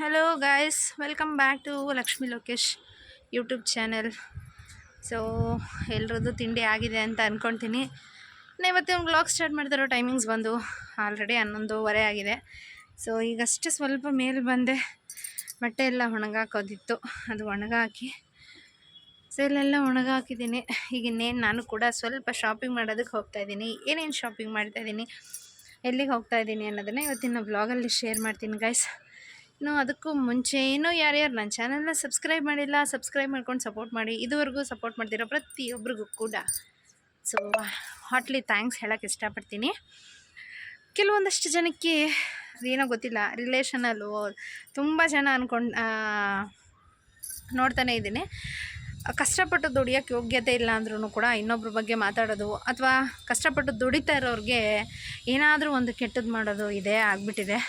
Hello guys, welcome back to Lakshmi Lokesh YouTube channel. So ಎಲ್ರದ್ದು ತಿಂಡಿ ಆಗಿದೆ ಅಂತ ಅಂದ್ಕೊಳ್ತೀನಿ. ಇವತ್ತು ವ್ಲಾಗ್ ಸ್ಟಾರ್ಟ್ ಮಾಡ್ತಿರೋ ಟೈಮಿಂಗ್ಸ್ ಬಂದು ಆಲ್ರೆಡಿ 11:30 ಆಗಿದೆ. ಸೊ ಈಗಷ್ಟೇ ಸ್ವಲ್ಪ ಮೇಲೆ ಬಂದೆ, ಬಟ್ಟೆ ಎಲ್ಲ ಒಣಗಾಕೋದಿತ್ತು, ಅದು ಒಣಗಾಕಿ ಸೊ ಇಲ್ಲೆಲ್ಲ ಒಣಗಾಕಿದ್ದೀನಿ. ಈಗ ಇನ್ನೇನು ನಾನು ಕೂಡ ಸ್ವಲ್ಪ ಶಾಪಿಂಗ್ ಮಾಡೋದಕ್ಕೆ ಹೋಗ್ತಾಯಿದ್ದೀನಿ. ಏನೇನು ಶಾಪಿಂಗ್ ಮಾಡ್ತಾಯಿದ್ದೀನಿ, ಎಲ್ಲಿಗೆ ಹೋಗ್ತಾಯಿದ್ದೀನಿ ಅನ್ನೋದನ್ನು ಇವತ್ತಿನ ವ್ಲಾಗಲ್ಲಿ ಶೇರ್ ಮಾಡ್ತೀನಿ ಗೈಸ್. ಇನ್ನು ಅದಕ್ಕೂ ಮುಂಚೆ ಇನ್ನೂ ಯಾರ್ಯಾರು ನನ್ನ ಚಾನಲ್ನ ಸಬ್ಸ್ಕ್ರೈಬ್ ಮಾಡಿಲ್ಲ, ಸಬ್ಸ್ಕ್ರೈಬ್ ಮಾಡ್ಕೊಂಡು ಸಪೋರ್ಟ್ ಮಾಡಿ. ಇದುವರೆಗೂ ಸಪೋರ್ಟ್ ಮಾಡ್ತಿರೋ ಪ್ರತಿಯೊಬ್ಬರಿಗೂ ಕೂಡ ಸೊ ಹಾಟ್ಲಿ ಥ್ಯಾಂಕ್ಸ್ ಹೇಳೋಕ್ಕೆ ಇಷ್ಟಪಡ್ತೀನಿ. ಕೆಲವೊಂದಷ್ಟು ಜನಕ್ಕೆ ಏನೋ ಗೊತ್ತಿಲ್ಲ, ರಿಲೇಷನಲ್ಲೂ ತುಂಬ ಜನ ನೋಡ್ತಾನೆ ಇದ್ದೀನಿ, ಕಷ್ಟಪಟ್ಟು ದುಡಿಯೋಕ್ಕೆ ಯೋಗ್ಯತೆ ಇಲ್ಲ ಅಂದ್ರೂ ಕೂಡ ಇನ್ನೊಬ್ರ ಬಗ್ಗೆ ಮಾತಾಡೋದು, ಅಥವಾ ಕಷ್ಟಪಟ್ಟು ದುಡಿತಾ ಇರೋರಿಗೆ ಏನಾದರೂ ಒಂದು ಕೆಟ್ಟದ್ದು ಮಾಡೋದು ಇದೇ ಆಗಿಬಿಟ್ಟಿದೆ.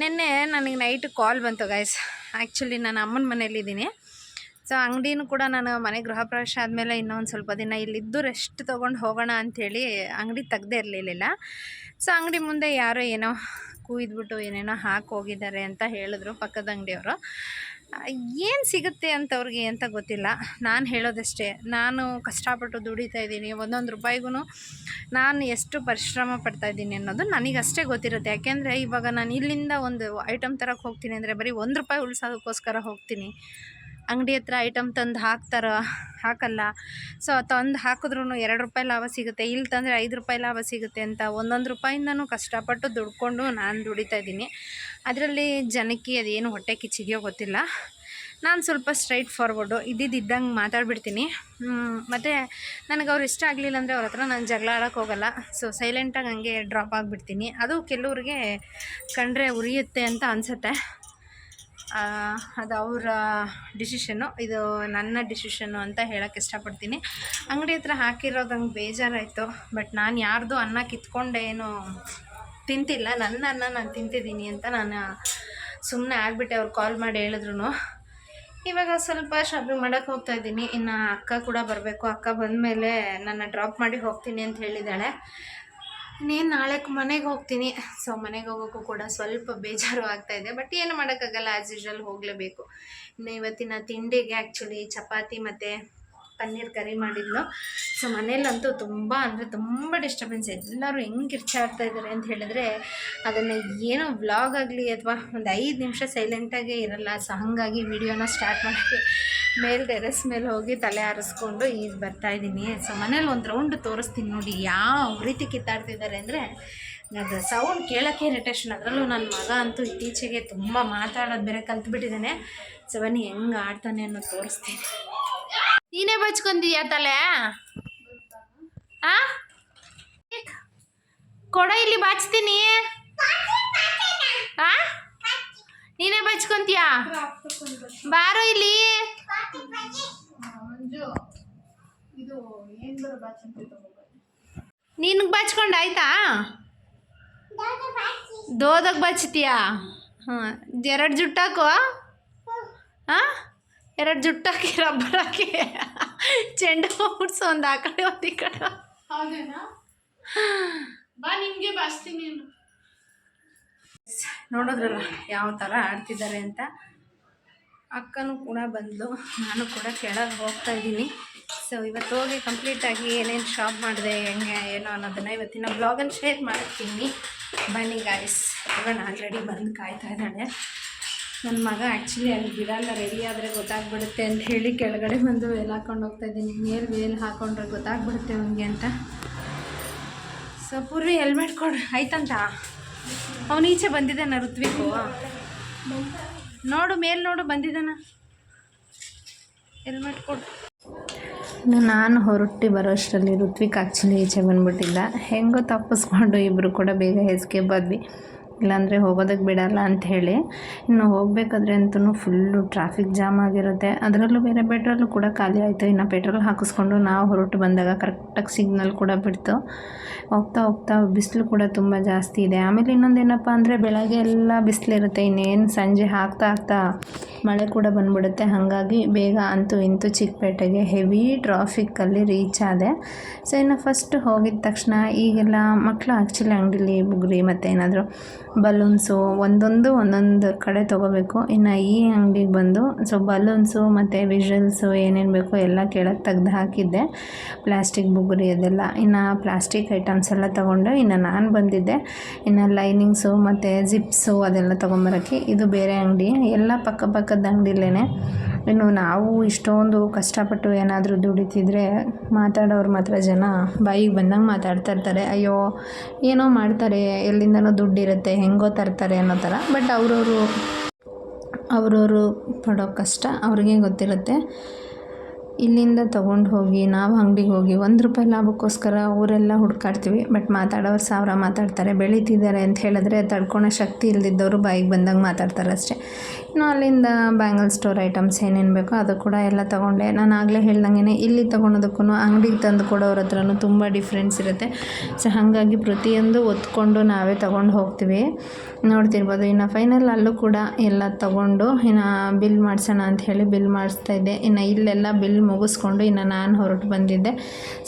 ನಿನ್ನೆ ನನಗೆ ನೈಟ್ ಕಾಲ್ ಬಂತು ಗೈಸ್. ಆ್ಯಕ್ಚುಲಿ ನಾನು ಅಮ್ಮನ ಮನೇಲಿದ್ದೀನಿ. ಸೊ ಅಂಗಡಿನೂ ಕೂಡ ನಾನು ಮನೆ ಗೃಹ ಪ್ರವೇಶ ಆದಮೇಲೆ ಇನ್ನೊಂದು ಸ್ವಲ್ಪ ದಿನ ಇಲ್ಲಿದ್ದು ರೆಸ್ಟ್ ತೊಗೊಂಡು ಹೋಗೋಣ ಅಂಥೇಳಿ ಅಂಗಡಿ ತೆಗ್ದೇ ಇರಲಿಲ್ಲ. ಸೊ ಅಂಗಡಿ ಮುಂದೆ ಯಾರೋ ಏನೋ ಕೂಯ್ದುಬಿಟ್ಟು ಏನೇನೋ ಹಾಕಿ ಹೋಗಿದ್ದಾರೆ ಅಂತ ಹೇಳಿದ್ರು ಪಕ್ಕದ ಅಂಗಡಿಯವರು. ಏನು ಸಿಗುತ್ತೆ ಅಂತವ್ರಿಗೆ ಅಂತ ಗೊತ್ತಿಲ್ಲ. ನಾನು ಹೇಳೋದಷ್ಟೇ, ನಾನು ಕಷ್ಟಪಟ್ಟು ದುಡಿತಾ ಇದ್ದೀನಿ, ಒಂದೊಂದು ರೂಪಾಯಿಗೂ ನಾನು ಎಷ್ಟು ಪರಿಶ್ರಮ ಪಡ್ತಾಯಿದ್ದೀನಿ ಅನ್ನೋದು ನನಗಷ್ಟೇ ಗೊತ್ತಿರುತ್ತೆ. ಯಾಕೆಂದರೆ ಇವಾಗ ನಾನು ಇಲ್ಲಿಂದ ಒಂದು ಐಟಮ್ ತರಕ್ಕೆ ಹೋಗ್ತೀನಿ ಅಂದರೆ ಬರೀ ₹1 ಉಳಿಸೋದಕ್ಕೋಸ್ಕರ ಹೋಗ್ತೀನಿ. ಅಂಗಡಿ ಹತ್ರ ಐಟಮ್ ತಂದು ಹಾಕಲ್ಲ. ಸೊ ತಂದು ಹಾಕಿದ್ರೂ ₹2 ಲಾಭ ಸಿಗುತ್ತೆ, ಇಲ್ಲಿ ತಂದರೆ ₹5 ಲಾಭ ಸಿಗುತ್ತೆ ಅಂತ ಒಂದೊಂದು ರೂಪಾಯಿಂದನೂ ಕಷ್ಟಪಟ್ಟು ದುಡ್ಕೊಂಡು ನಾನು ದುಡಿತಾ ಇದ್ದೀನಿ. ಅದರಲ್ಲಿ ಜನಕ್ಕೆ ಅದೇನು ಹೊಟ್ಟೆ ಕಿಚ್ಚಿದೆಯೋ ಗೊತ್ತಿಲ್ಲ. ನಾನು ಸ್ವಲ್ಪ ಸ್ಟ್ರೈಟ್ ಫಾರ್ವರ್ಡು, ಇದ್ದಂಗೆ ಮಾತಾಡ್ಬಿಡ್ತೀನಿ. ಮತ್ತು ನನಗೆ ಅವ್ರು ಇಷ್ಟ ಆಗಲಿಲ್ಲ ಅಂದರೆ ಅವ್ರ ಹತ್ರ ನಾನು ಜಗಳ ಆಡೋಕ್ಕೆ ಹೋಗಲ್ಲ. ಸೊ ಸೈಲೆಂಟಾಗಿ ಹಂಗೆ ಡ್ರಾಪ್ ಆಗಿಬಿಡ್ತೀನಿ. ಅದು ಕೆಲವ್ರಿಗೆ ಕಂಡ್ರೆ ಉರಿಯುತ್ತೆ ಅಂತ ಅನಿಸುತ್ತೆ. ಅದು ಅವರ ಡಿಸಿಷನ್ನು, ಇದು ನನ್ನ ಡಿಸಿಷನ್ನು ಅಂತ ಹೇಳೋಕ್ಕೆ ಇಷ್ಟಪಡ್ತೀನಿ. ಅಂಗಡಿ ಹತ್ರ ಹಾಕಿರೋದಂಗೆ ಬೇಜಾರಾಯಿತು. ಬಟ್ ನಾನು ಯಾರ್ದು ಅನ್ನ ಕಿತ್ಕೊಂಡೇನು ತಿಂತಿಲ್ಲ, ನನ್ನ ಅನ್ನ ನಾನು ತಿಂತಿದ್ದೀನಿ ಅಂತ ನಾನು ಸುಮ್ಮನೆ ಆಗಿಬಿಟ್ಟೆ. ಅವ್ರು ಕಾಲ್ ಮಾಡಿ ಹೇಳಿದ್ರು. ಇವಾಗ ಸ್ವಲ್ಪ ಶಾಪಿಂಗ್ ಮಾಡೋಕ್ಕೆ ಹೋಗ್ತಾಯಿದ್ದೀನಿ. ಇನ್ನು ಅಕ್ಕ ಕೂಡ ಬರಬೇಕು. ಅಕ್ಕ ಬಂದಮೇಲೆ ನನ್ನ ಡ್ರಾಪ್ ಮಾಡಿ ಹೋಗ್ತೀನಿ ಅಂತ ಹೇಳಿದ್ದಾಳೆ. ಇನ್ನೇನು ನಾಳೆ ಮನೆಗೆ ಹೋಗ್ತೀನಿ. ಸೊ ಮನೆಗೆ ಹೋಗೋಕ್ಕೂ ಕೂಡ ಸ್ವಲ್ಪ ಬೇಜಾರು ಆಗ್ತಾಯಿದೆ. ಬಟ್ ಏನು ಮಾಡೋಕ್ಕಾಗಲ್ಲ, ಆ್ಯಸ್ ಯೂಶ್ವಲ್ ಹೋಗಲೇಬೇಕು. ಇನ್ನು ಇವತ್ತಿನ ತಿಂಡಿಗೆ ಆ್ಯಕ್ಚುಲಿ ಚಪಾತಿ ಮತ್ತು ಪನ್ನೀರ್ ಕರಿ ಮಾಡಿದ್ಲು. ಸೊ ಮನೇಲಂತೂ ತುಂಬ ಅಂದರೆ ತುಂಬ ಡಿಸ್ಟರ್ಬೆನ್ಸ್. ಎಲ್ಲರೂ ಹೆಂಗೆ ಕಿರ್ಚಾಡ್ತಾಯಿದ್ದಾರೆ ಅಂತ ಹೇಳಿದ್ರೆ, ಅದನ್ನು ಏನೋ ವ್ಲಾಗ್ ಆಗಲಿ ಅಥವಾ ಒಂದು 5 ನಿಮಿಷ ಸೈಲೆಂಟಾಗೇ ಇರಲ್ಲ. ಸೊ ಹಾಗಾಗಿ ವಿಡಿಯೋನ ಸ್ಟಾರ್ಟ್ ಮಾಡೋಕ್ಕೆ ಟೆರೆಸ್ ಮೇಲೆ ಹೋಗಿ ತಲೆ ಆರಿಸ್ಕೊಂಡು ಈಗ ಬರ್ತಾಯಿದ್ದೀನಿ. ಸೊ ಮನೇಲಿ ಒಂದು ರೌಂಡ್ ತೋರಿಸ್ತೀನಿ ನೋಡಿ ಯಾವ ರೀತಿ ಕಿತ್ತಾಡ್ತಿದ್ದಾರೆ ಅಂದರೆ. ಅದು ಸೌಂಡ್ ಕೇಳೋಕ್ಕೆ ಇರಿಟೇಷನ್. ಅದರಲ್ಲೂ ನನ್ನ ಮಗ ಅಂತೂ ಇತ್ತೀಚೆಗೆ ತುಂಬ ಮಾತಾಡೋದು ಬೇರೆ ಕಲ್ತ್ಬಿಟ್ಟಿದ್ದಾನೆ. ಸೊ ಬನ್ನಿ ಹೆಂಗೆ ಆಡ್ತಾನೆ ಅನ್ನೋದು ತೋರಿಸ್ತೀನಿ. ನೀನೇ ಬಚ್ಕೊಂತೀಯ ತಲೆ? ಕೊಡ, ಇಲ್ಲಿ ಬಾಚ್ತೀನಿ. ನೀನೇ ಬಚ್ಕೊಂತೀಯ? ಬಾರೋ ಇಲ್ಲಿ. ನಿನಗೆ ಬಾಚ್ಕೊಂಡು ಆಯ್ತಾ? ದೋದಕ್ಕೆ ಬಚ್ತೀಯಾ? ಹಾಂ, 2 ಜುಟ್ಟಾಕು. ಹಾಂ, 2 ಜುಟ್ಟಾಕಿ ರಬ್ಬರ್ ಹಾಕಿ ಚೆಂಡು ಹುಡ್ಸು, ಒಂದು ಆ ಕಡೆ ಒಂದು ಈ ಕಡೆ. ಬಾ, ನಿಮಗೆ ಬಾಸ್ತೀನಿ. ನೋಡಿದ್ರಲ್ಲ ಯಾವ ಥರ ಆಡ್ತಿದ್ದಾರೆ ಅಂತ. ಅಕ್ಕನೂ ಕೂಡ ಬಂದಳು, ನಾನು ಕೂಡ ಕೆಳಗೆ ಹೋಗ್ತಾಯಿದ್ದೀನಿ. ಸೊ ಇವತ್ತು ಹೋಗಿ ಕಂಪ್ಲೀಟಾಗಿ ಏನೇನು ಶಾಪ್ ಮಾಡಿದೆ, ಹೆಂಗೆ ಏನೋ ಅನ್ನೋದನ್ನು ಇವತ್ತಿನ ಬ್ಲಾಗಲ್ಲಿ ಶೇರ್ ಮಾಡ್ತೀನಿ. ಬನ್ನಿ ಗಾಯ್ಸ್, ಇವಾಗ ಆಲ್ರೆಡಿ ಬಂದು ಕಾಯ್ತಾ ಇದ್ದಾಳೆ. ನನ್ನ ಮಗ ಆ್ಯಕ್ಚುಲಿ ಅಲ್ಲಿ ಬಿಡಲ್ಲ, ರೆಡಿ ಆದರೆ ಗೊತ್ತಾಗ್ಬಿಡುತ್ತೆ ಅಂತ ಹೇಳಿ ಕೆಳಗಡೆ ಬಂದು ವೇಲ್ ಹಾಕ್ಕೊಂಡು ಹೋಗ್ತಾಯಿದ್ದೀನಿ. ವೇಲ್ ಹಾಕ್ಕೊಂಡ್ರೆ ಗೊತ್ತಾಗ್ಬಿಡುತ್ತೆ ಅವನಿಗೆ ಅಂತ. ಸೊ ಪೂರ್ವಿ ಹೆಲ್ಮೆಟ್ ಕೊಡು ಆಯ್ತಂತ. ಅವನು ಈಚೆ ಬಂದಿದ್ದಾನ ಋತ್ವಿಕು? ನೋಡು, ಮೇಲೆ ನೋಡು, ಬಂದಿದ್ದಾನ. ಹೆಲ್ಮೆಟ್ ಕೊಡು. ನಾನು ಹೊರಟಿ ಬರೋಷ್ಟರಲ್ಲಿ ಋತ್ವಿಕ್ ಆ್ಯಕ್ಚುಲಿ ಈಚೆ ಬಂದುಬಿಟ್ಟಿದ್ದ. ಹೆಂಗೋ ತಪ್ಪಿಸ್ಕೊಂಡು ಇಬ್ಬರು ಕೂಡ ಬೇಗ ಎಸ್ಕೇಪ್ ಆದ್ವಿ, ಇಲ್ಲಾಂದರೆ ಹೋಗೋದಕ್ಕೆ ಬಿಡಲ್ಲ ಅಂಥೇಳಿ. ಇನ್ನು ಹೋಗಬೇಕಾದ್ರೆ ಅಂತೂ ಫುಲ್ಲು ಟ್ರಾಫಿಕ್ ಜಾಮ್ ಆಗಿರುತ್ತೆ. ಅದರಲ್ಲೂ ಬೇರೆ ಪೆಟ್ರೋಲು ಕೂಡ ಖಾಲಿ ಆಯಿತು. ಇನ್ನು ಪೆಟ್ರೋಲ್ ಹಾಕಿಸ್ಕೊಂಡು ನಾವು ಹೊರಟು ಬಂದಾಗ ಕರೆಕ್ಟಾಗಿ ಸಿಗ್ನಲ್ ಕೂಡ ಬಿಡ್ತು. ಹೋಗ್ತಾ ಬಿಸಿಲು ಕೂಡ ತುಂಬ ಜಾಸ್ತಿ ಇದೆ. ಆಮೇಲೆ ಇನ್ನೊಂದೇನಪ್ಪ ಅಂದರೆ ಬೆಳಗ್ಗೆ ಎಲ್ಲ ಬಿಸಿಲಿರುತ್ತೆ, ಇನ್ನೇನು ಸಂಜೆ ಆಗ್ತಾ ಮಳೆ ಕೂಡ ಬಂದುಬಿಡುತ್ತೆ. ಹಾಗಾಗಿ ಬೇಗ ಅಂತೂ ಇಂತೂ ಚಿಕ್ಕಪೇಟೆಗೆ ಹೆವಿ ಟ್ರಾಫಿಕ್ಕಲ್ಲಿ ರೀಚ್ ಆದೆ. ಸೊ ಇನ್ನು ಫಸ್ಟ್ ಹೋಗಿದ ತಕ್ಷಣ ಈಗೆಲ್ಲ ಮಕ್ಕಳು ಆ್ಯಕ್ಚುಲಿ ಅಂಗಡಿಲಿ ಬುಗ್ರಿ ಮತ್ತು ಏನಾದರೂ ಬಲೂನ್ಸು ಒಂದೊಂದು ಕಡೆ ತೊಗೋಬೇಕು. ಇನ್ನು ಈ ಅಂಗಡಿಗೆ ಬಂದು ಬಲೂನ್ಸು ಮತ್ತು ವಿಷಲ್ಸು ಏನೇನು ಬೇಕೋ ಎಲ್ಲ ಕೆಳಗೆ ತೆಗ್ದು ಹಾಕಿದ್ದೆ, ಪ್ಲಾಸ್ಟಿಕ್ ಬುಗುರಿ ಅದೆಲ್ಲ. ಇನ್ನು ಪ್ಲಾಸ್ಟಿಕ್ ಐಟಮ್ಸ್ ಎಲ್ಲ ತೊಗೊಂಡು ಇನ್ನು ನಾನು ಬಂದಿದ್ದೆ ಇನ್ನು ಲೈನಿಂಗ್ಸು ಮತ್ತು ಜಿಪ್ಸು ಅದೆಲ್ಲ ತೊಗೊಂಬರೋಕ್ಕೆ. ಇದು ಬೇರೆ ಅಂಗಡಿ, ಎಲ್ಲ ಪಕ್ಕದ ಅಂಗಡಿಲೇ. ಇನ್ನು ನಾವು ಇಷ್ಟೊಂದು ಕಷ್ಟಪಟ್ಟು ಏನಾದರೂ ದುಡಿತಿದ್ರೆ ಮಾತಾಡೋರು ಮಾತ್ರ ಜನ ಬಾಯಿಗೆ ಬಂದಂಗೆ ಮಾತಾಡ್ತಾ ಇರ್ತಾರೆ. ಅಯ್ಯೋ ಏನೋ ಮಾಡ್ತಾರೆ, ಎಲ್ಲಿಂದನೋ ದುಡ್ಡಿರುತ್ತೆ, ಹೆಂಗೋ ತರ್ತಾರೆ ಅನ್ನೋ ಥರ. ಬಟ್ ಅವರವರು ಪಡೋ ಕಷ್ಟ ಅವ್ರಿಗೆ ಗೊತ್ತಿರುತ್ತೆ. ಇಲ್ಲಿಂದ ತೊಗೊಂಡು ಹೋಗಿ ನಾವು ಅಂಗಡಿಗೆ ಹೋಗಿ ₹1 ಲಾಭಕ್ಕೋಸ್ಕರ ಊರೆಲ್ಲ ಹುಡುಕಾಡ್ತೀವಿ. ಬಟ್ ಮಾತಾಡೋರು 1000 ಮಾತಾಡ್ತಾರೆ. ಬೆಳೀತಿದ್ದಾರೆ ಅಂತ ಹೇಳಿದ್ರೆ ತಡ್ಕೊಳೋ ಶಕ್ತಿ ಇಲ್ದಿದ್ದವರು ಬಾಯಿಗೆ ಬಂದಂಗೆ ಮಾತಾಡ್ತಾರೆ ಅಷ್ಟೇ. ಇನ್ನು ಅಲ್ಲಿಂದ ಬ್ಯಾಂಗಲ್ ಸ್ಟೋರ್ ಐಟಮ್ಸ್ ಏನೇನು ಬೇಕೋ ಅದು ಕೂಡ ಎಲ್ಲ ತೊಗೊಂಡೆ. ನಾನು ಆಗಲೇ ಹೇಳ್ದಂಗೆ ಇಲ್ಲಿ ತೊಗೊಳೋದಕ್ಕೂ ಅಂಗಡಿಗೆ ತಂದು ಕೊಡೋರ ಹತ್ರನೂ ತುಂಬ ಡಿಫ್ರೆನ್ಸ್ ಇರುತ್ತೆ. ಸೊ ಹಾಗಾಗಿ ಪ್ರತಿಯೊಂದು ಒತ್ಕೊಂಡು ನಾವೇ ತೊಗೊಂಡು ಹೋಗ್ತೀವಿ, ನೋಡ್ತಿರ್ಬೋದು. ಇನ್ನು ಫೈನಲ್ ಅಲ್ಲೂ ಕೂಡ ಎಲ್ಲ ತೊಗೊಂಡು ಇನ್ನು ಬಿಲ್ ಮಾಡಿಸೋಣ ಅಂತ ಹೇಳಿ ಬಿಲ್ ಮಾಡಿಸ್ತಾಯಿದ್ದೆ. ಇನ್ನು ಇಲ್ಲೆಲ್ಲ ಬಿಲ್ ಮುಗಿಸ್ಕೊಂಡು ಇನ್ನು ನಾನು ಹೊರಟು ಬಂದಿದ್ದೆ.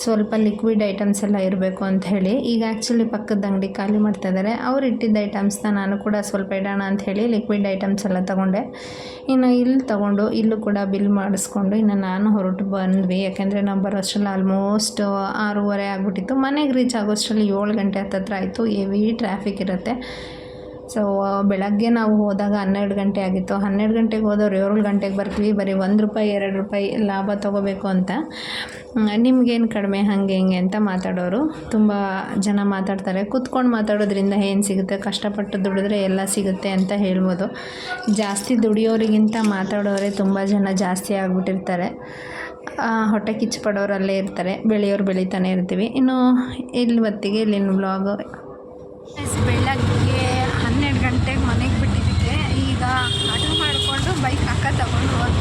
ಸ್ವಲ್ಪ ಲಿಕ್ವಿಡ್ ಐಟಮ್ಸ್ ಎಲ್ಲ ಇರಬೇಕು ಅಂತ ಹೇಳಿ. ಈಗ ಆ್ಯಕ್ಚುಲಿ ಪಕ್ಕದ ಅಂಗಡಿ ಖಾಲಿ ಮಾಡ್ತಾಯಿದ್ದಾರೆ. ಅವ್ರು ಇಟ್ಟಿದ್ದ ಐಟಮ್ಸ್ನ ನಾನು ಕೂಡ ಸ್ವಲ್ಪ ಇಡೋಣ ಅಂತ ಹೇಳಿ ಲಿಕ್ವಿಡ್ ಐಟಮ್ಸ್ ಎಲ್ಲ ತೊಗೊಂಡೆ. ಇನ್ನು ಇಲ್ಲಿ ತೊಗೊಂಡು ಇಲ್ಲೂ ಕೂಡ ಬಿಲ್ ಮಾಡಿಸ್ಕೊಂಡು ಇನ್ನು ನಾನು ಹೊರಟು ಬಂದ್ವಿ. ಯಾಕೆಂದರೆ ನಾವು ಬರೋಷ್ಟರಲ್ಲಿ ಆಲ್ಮೋಸ್ಟ್ 6:30 ಆಗಿಬಿಟ್ಟಿತ್ತು. ಮನೆಗೆ ರೀಚ್ ಆಗೋಷ್ಟರಲ್ಲಿ 7 ಗಂಟೆ ಹತ್ತತ್ರ ಆಯಿತು. ಹೆವಿ ಟ್ರಾಫಿಕ್ ಇರುತ್ತೆ. ಸೊ ಬೆಳಗ್ಗೆ ನಾವು ಹೋದಾಗ 12 ಗಂಟೆ ಆಗಿತ್ತು. 12 ಗಂಟೆಗೆ ಹೋದವ್ರು 7 ಗಂಟೆಗೆ ಬರ್ತೀವಿ, ಬರೀ ₹1 ₹2 ಲಾಭ ತೊಗೋಬೇಕು ಅಂತ. ನಿಮಗೇನು ಕಡಿಮೆ ಹಾಗೆ ಹಿಂಗೆ ಅಂತ ಮಾತಾಡೋರು ತುಂಬ ಜನ ಮಾತಾಡ್ತಾರೆ. ಕೂತ್ಕೊಂಡು ಮಾತಾಡೋದ್ರಿಂದ ಏನು ಸಿಗುತ್ತೆ, ಕಷ್ಟಪಟ್ಟು ದುಡಿದ್ರೆ ಎಲ್ಲ ಸಿಗುತ್ತೆ ಅಂತ ಹೇಳ್ಬೋದು. ಜಾಸ್ತಿ ದುಡಿಯೋರಿಗಿಂತ ಮಾತಾಡೋರೇ ತುಂಬ ಜನ ಜಾಸ್ತಿ ಆಗಿಬಿಟ್ಟಿರ್ತಾರೆ. ಹೊಟ್ಟೆ ಕಿಚ್ಚು ಪಡೋರಲ್ಲೇ ಇರ್ತಾರೆ. ಬೆಳೆಯೋರು ಬೆಳೀತಾನೆ ಇರ್ತೀವಿ. ಇನ್ನು ಇಲ್ಲಿ ಹೊತ್ತಿಗೆ ಇಲ್ಲಿನ ವ್ಲಾಗು ಬೆಳಗ್ಗೆ 12 ಗಂಟೆಗೆ ಮನೆಗೆ ಬಿಟ್ಟಿದ್ದಕ್ಕೆ ಈಗ ಆಟೋ ಮಾಡಿಕೊಂಡು ಬೈಕ್ ತಗೊಂಡು ಹೋದ್ವಿ.